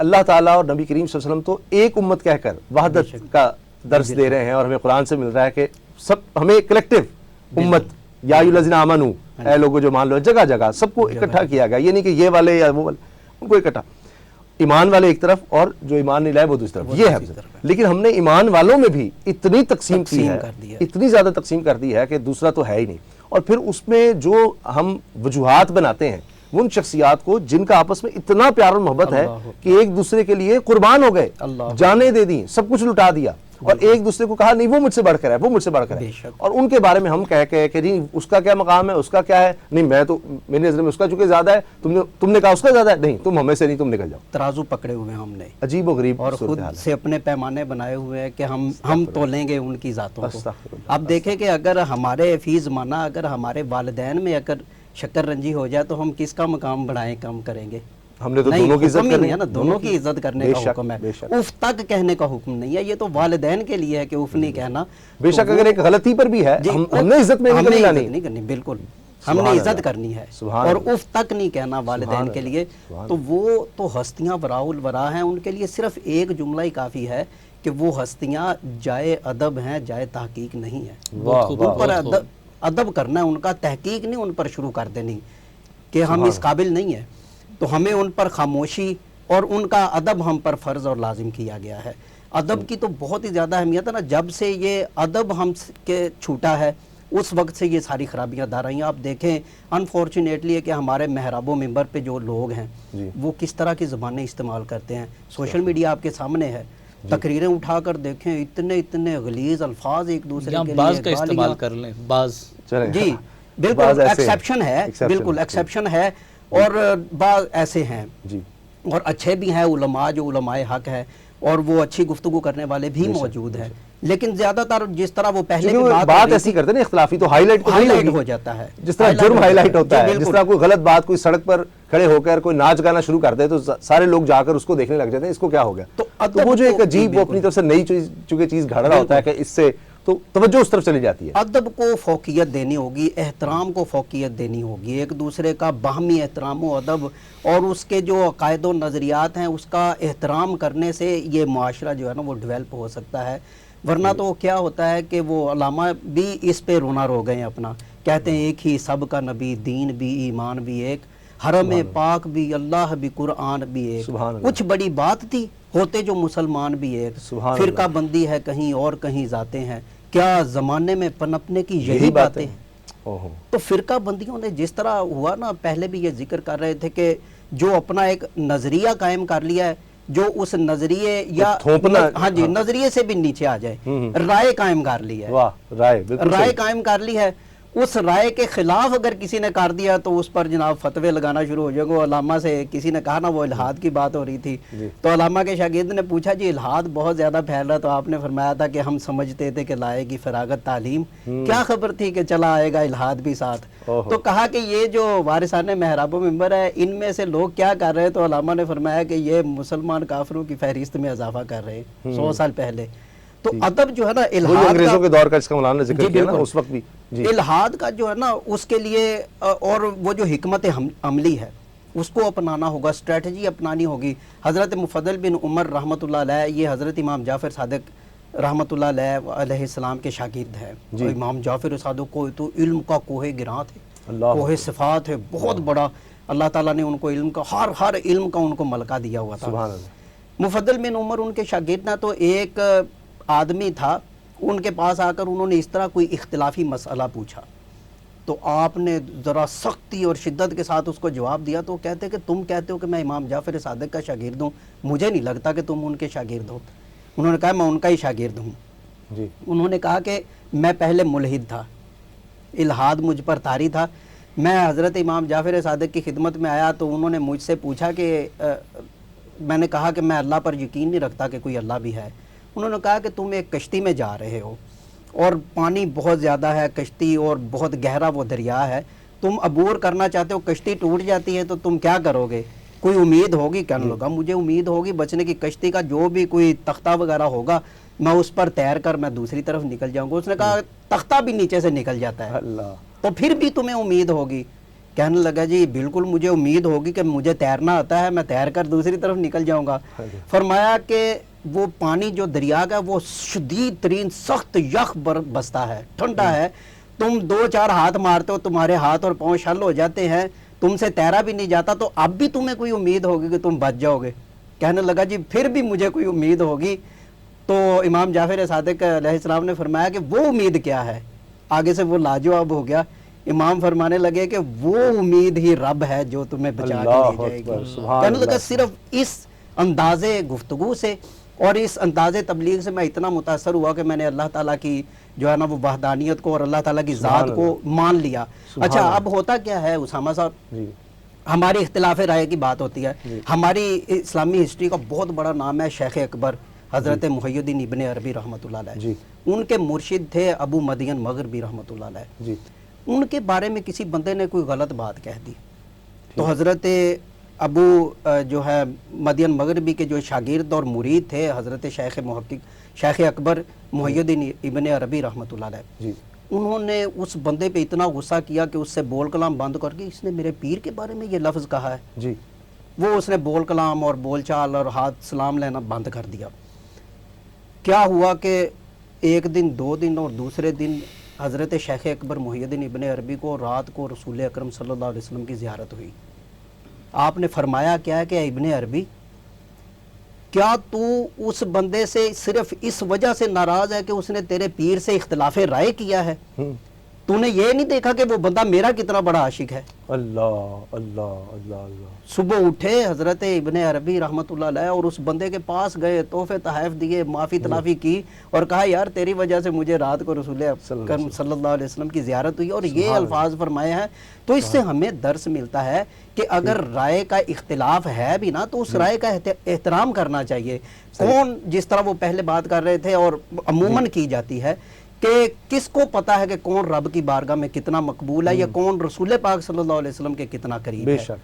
اللہ تعالیٰ اور نبی کریم صلی اللہ علیہ وسلم تو ایک امت کہہ کر وحدت کا درس دے رہے ہیں، اور ہمیں قرآن سے مل رہا ہے کہ سب ہمیں کلیکٹیو امت، یا ایھا الذین آمنو، اے لوگوں جو مان لو، جگہ جگہ سب کو اکٹھا کیا گیا، یہ نہیں کہ یہ والے یا وہ والے، ان کو اکٹھا، ایمان والے ایک طرف اور جو ایمان نہیں لائے وہ دوسری طرف، یہ ہے۔ لیکن ہم نے ایمان والوں میں بھی اتنی تقسیم کی ہے، اتنی زیادہ تقسیم کر دی ہے کہ دوسرا تو ہے ہی نہیں، اور پھر اس میں جو ہم وجوہات بناتے ہیں ان شخصیات کو جن کا آپس میں اتنا پیار اور محبت ہے کہ ایک دوسرے کے لیے قربان ہو گئے، جانیں دے دیں، سب کچھ لٹا دیا، اور ایک دوسرے کو کہا نہیں وہ مجھ سے بڑھ کر ہے، وہ مجھ سے بڑھ کر ہے، اور ان کے بارے میں ہم کہہ کہ نہیں اس کا کیا مقام ہے، اس کا کیا ہے، نہیں میں تو میری نظر میں اس کا چونکہ زیادہ ہے، تم نے کہا اس کا زیادہ ہے، نہیں تم ہمیں سے نہیں، تم نکل جاؤ۔ ترازو پکڑے ہوئے ہم نے، عجیب و غریب اور خود سے اپنے پیمانے بنائے ہوئے ہیں کہ ہم تولیں گے ان کی ذاتوں کو۔ اب دیکھیں کہ اگر ہمارے فی زمانہ اگر ہمارے والدین میں اگر شکر رنجی ہو جائے تو ہم کس کا مقام بڑھائیں، کم کریں گے؟ ہم نے تو دونوں کی عزت کرنی ہے نا، دونوں کی عزت کرنے کا حکم ہے، اف تک کہنے کا حکم نہیں ہے، یہ تو والدین کے لیے ہے کہ اف نہیں کہنا۔ بے شک اگر ایک غلطی پر بھی ہے ہم نے عزت میں نہیں کرنی، بالکل ہم نے عزت کرنی ہے، اور اف تک نہیں کہنا والدین کے لیے۔ تو وہ تو ہستیاں وراء الورا ہیں، ان کے لیے صرف ایک جملہ ہی کافی ہے کہ وہ ہستیاں جائے ادب ہیں، جائے تحقیق نہیں ہے۔ ان پر ادب کرنا ہے، ان کا تحقیق نہیں ان پر شروع کر دینی کہ ہم اس قابل نہیں ہیں، تو ہمیں ان پر خاموشی اور ان کا ادب ہم پر فرض اور لازم کیا گیا ہے۔ ادب کی تو بہت ہی زیادہ اہمیت ہے نا، جب سے یہ ادب ہم کے چھوٹا ہے اس وقت سے یہ ساری خرابیاں دار رہی ہیں۔ آپ دیکھیں انفارچونیٹلی ہے کہ ہمارے محراب و منبر پہ جو لوگ ہیں وہ کس طرح کی زبانیں استعمال کرتے ہیں، سوشل میڈیا آپ کے سامنے ہے، تقریریں اٹھا کر دیکھیں، اتنے غلیظ الفاظ ایک دوسرے کے لیے، بعض کا استعمال کر لیں، بعض جی بالکل ایکسیپشن ہے، بالکل ایکسیپشن ہے، اور بعض ایسے ہیں اور اچھے بھی ہیں علماء جو علماء حق ہے، اور وہ اچھی گفتگو کرنے والے بھی موجود ہیں، لیکن زیادہ تر جس طرح وہ پہلے بات ایسی کرتے ہیں اختلافی تو ہائی لائٹ ہو جاتا ہے، جس طرح جرم ہائی لائٹ ہوتا ہے، جس طرح کوئی غلط بات کوئی سڑک پر کھڑے ہو کر کوئی ناچ گانا شروع کر دے تو سارے لوگ جا کر اس کو دیکھنے لگ جاتے ہیں اس کو کیا ہو گیا، تو وہ جو ایک عجیب وہ اپنی طرف سے نئی چونکہ چیز گھڑ رہا ہوتا ہے کہ اس سے تو توجہ اس طرف چلی جاتی ہے۔ ادب کو فوقیت دینی ہوگی، احترام کو فوقیت دینی ہوگی، ایک دوسرے کا باہمی احترام و ادب اور اس کے جو عقائد و نظریات ہیں اس کا احترام کرنے سے یہ معاشرہ جو ہے نا وہ ڈیولپ ہو سکتا ہے، ورنہ تو کیا ہوتا ہے کہ وہ علامہ بھی اس پہ رونا رو گئے ہیں اپنا، کہتے ہیں ایک ہی سب کا نبی، دین بھی ایمان بھی ایک، حرم پاک بھی اللہ بھی قرآن بھی ایک، کچھ بڑی بات تھی ہوتے جو مسلمان بھی ایک، فرقہ بندی ہے کہیں اور کہیں ذاتیں ہیں، کیا زمانے میں پنپنے کی یہی باتیں ہیں؟ تو فرقہ بندیوں نے جس طرح ہوا نا، پہلے بھی یہ ذکر کر رہے تھے کہ جو اپنا ایک نظریہ قائم کر لیا ہے، جو اس نظریے یا ہاں جی نظریے سے بھی نیچے آ جائے، رائے قائم کر لی ہے، رائے قائم کر لی ہے، اس رائے کے خلاف اگر کسی نے کر دیا تو اس پر جناب فتوے لگانا شروع ہو جائے گا۔ علامہ سے کسی نے کہا نا وہ الحاد کی بات ہو رہی تھی، تو علامہ کے شاگرد نے پوچھا جی الحاد بہت زیادہ پھیل رہا، تو آپ نے فرمایا تھا کہ ہم سمجھتے تھے کہ لائے گی فراغت تعلیم، کیا خبر تھی کہ چلا آئے گا الحاد بھی ساتھ۔ تو کہا کہ یہ جو وارثان محراب و منبر ہے ان میں سے لوگ کیا کر رہے ہیں، تو علامہ نے فرمایا کہ یہ مسلمان کافروں کی فہرست میں اضافہ کر رہے ہیں 100 سال پہلے۔ تو ادب جو ہے نا الحاد انگریزوں کے دور کا اس کا مولانا نے ذکر کیا نا اس وقت بھی، الحاد کا جو ہے نا اس کے لیے اور وہ جو حکمت عملی ہے اس کو اپنانا ہوگا، اسٹریٹجی اپنانی ہوگی۔ حضرت مفضل بن عمر رحمۃ اللہ علیہ یہ حضرت امام جعفر صادق رحمۃ اللہ علیہ السلام کے شاگرد ہیں، امام جعفر صادق کو تو علم کا کوہ گراں تھے، کوہ صفات ہے بہت بڑا، اللہ تعالیٰ نے ان کو علم کا ہر علم کا ان کو ملکہ دیا ہوا تھا۔ مفضل بن عمر ان کے شاگرد نہ، تو ایک آدمی تھا ان کے پاس آ کر انہوں نے اس طرح کوئی اختلافی مسئلہ پوچھا، تو آپ نے ذرا سختی اور شدت کے ساتھ اس کو جواب دیا، تو کہتے کہ تم کہتے ہو کہ میں امام جعفر صادق کا شاگرد ہوں، مجھے نہیں لگتا کہ تم ان کے شاگرد ہو۔ انہوں نے کہا میں ان کا ہی شاگرد ہوں۔ انہوں نے کہا کہ میں پہلے ملحد تھا، الحاد مجھ پر طاری تھا، میں حضرت امام جعفر صادق کی خدمت میں آیا تو انہوں نے مجھ سے پوچھا کہ میں نے کہا کہ میں اللہ پر یقین نہیں رکھتا کہ کوئی اللہ بھی ہے۔ انہوں نے کہا کہ تم ایک کشتی میں جا رہے ہو اور پانی بہت زیادہ ہے کشتی اور بہت گہرا وہ دریا ہے، تم عبور کرنا چاہتے ہو، کشتی ٹوٹ جاتی ہے تو تم کیا کرو گے؟ کوئی امید ہوگی؟ کہنے لگا مجھے امید ہوگی بچنے کی، کشتی کا جو بھی کوئی تختہ وغیرہ ہوگا میں اس پر تیر کر میں دوسری طرف نکل جاؤں گا۔ اس نے کہا تختہ بھی نیچے سے نکل جاتا ہے تو پھر بھی تمہیں امید ہوگی؟ کہنے لگا جی بالکل مجھے امید ہوگی کہ مجھے تیرنا آتا ہے، میں تیر کر دوسری طرف نکل جاؤں گا۔ فرمایا کہ وہ پانی جو دریا کا وہ شدید ترین سخت یخ بستا ہے، ٹھنڈا ہے، تم 2-4 ہاتھ مارتے ہو تمہارے ہاتھ اور پاؤں شل ہو جاتے ہیں، تم سے تیرا بھی نہیں جاتا، تو اب بھی تمہیں کوئی امید ہوگی کہ تم بچ جاؤ گے؟ کہنے لگا جی پھر بھی مجھے کوئی امید ہوگی۔ تو امام جعفر صادق علیہ السلام نے فرمایا کہ وہ امید کیا ہے؟ آگے سے وہ لاجواب ہو گیا۔ امام فرمانے لگے کہ وہ امید ہی رب ہے جو تمہیں بچا کے اللہ لے جائے اکبر، گی۔ سبحان کہنے لگا اللہ۔ صرف اس انداز گفتگو سے اور اس انداز تبلیغ سے میں اتنا متاثر ہوا کہ میں نے اللہ تعالیٰ کی جو ہے نا وہ وحدانیت کو اور اللہ تعالیٰ کی سبحان ذات کو مان لیا۔ سبحان اچھا اللہ۔ اب ہوتا کیا ہے اسامہ صاحب، جی ہماری اختلاف رائے کی بات ہوتی ہے۔ ہماری اسلامی ہسٹری کا بہت بڑا نام ہے شیخ اکبر حضرت محی الدین ابن عربی رحمۃ اللہ علیہ۔ جی ان کے مرشد تھے ابو مدین مغربی رحمۃ اللہ علیہ۔ جی ان کے بارے میں کسی بندے نے کوئی غلط بات کہہ دی تو حضرت ابو جو ہے مدین مغربی کے جو شاگرد اور مرید تھے حضرت شیخ محقق شیخ اکبر محی الدین ابن عربی رحمۃ اللہ علیہ، جی انہوں نے اس بندے پہ اتنا غصہ کیا کہ اس سے بول کلام بند کر کے اس نے میرے پیر کے بارے میں یہ لفظ کہا ہے۔ جی وہ اس نے بول کلام اور بول چال اور ہاتھ سلام لینا بند کر دیا۔ کیا ہوا کہ ایک دن 2 دن اور دوسرے دن حضرت شیخ اکبر محی الدین ابن عربی کو رات کو رسول اکرم صلی اللہ علیہ وسلم کی زیارت ہوئی۔ آپ نے فرمایا کیا ہے کہ اے ابن عربی، کیا تو اس بندے سے صرف اس وجہ سے ناراض ہے کہ اس نے تیرے پیر سے اختلاف رائے کیا ہے؟ تو نے یہ نہیں دیکھا کہ وہ بندہ میرا کتنا بڑا عاشق ہے؟ اللہ اللہ اللہ اللہ۔ صبح اٹھے حضرت ابن عربی رحمۃ اللہ علیہ اور اس بندے کے پاس گئے، تحفے تحائف دیے، معافی تلافی کی اور کہا یار تیری وجہ سے مجھے رات کو رسول اکرم صلی اللہ علیہ وسلم کی زیارت ہوئی، اور یہ الفاظ فرمائے ہیں۔ تو اس سے ہمیں درس ملتا ہے کہ اگر رائے کا اختلاف ہے بھی نا تو اس رائے کا احترام کرنا چاہیے۔ کون جس طرح وہ پہلے بات کر رہے تھے اور عموماً کی جاتی ہے کہ کس کو پتا ہے کہ کون رب کی بارگاہ میں کتنا مقبول ہے یا کون رسول پاک صلی اللہ علیہ وسلم کے کتنا قریب بے ہے۔ شک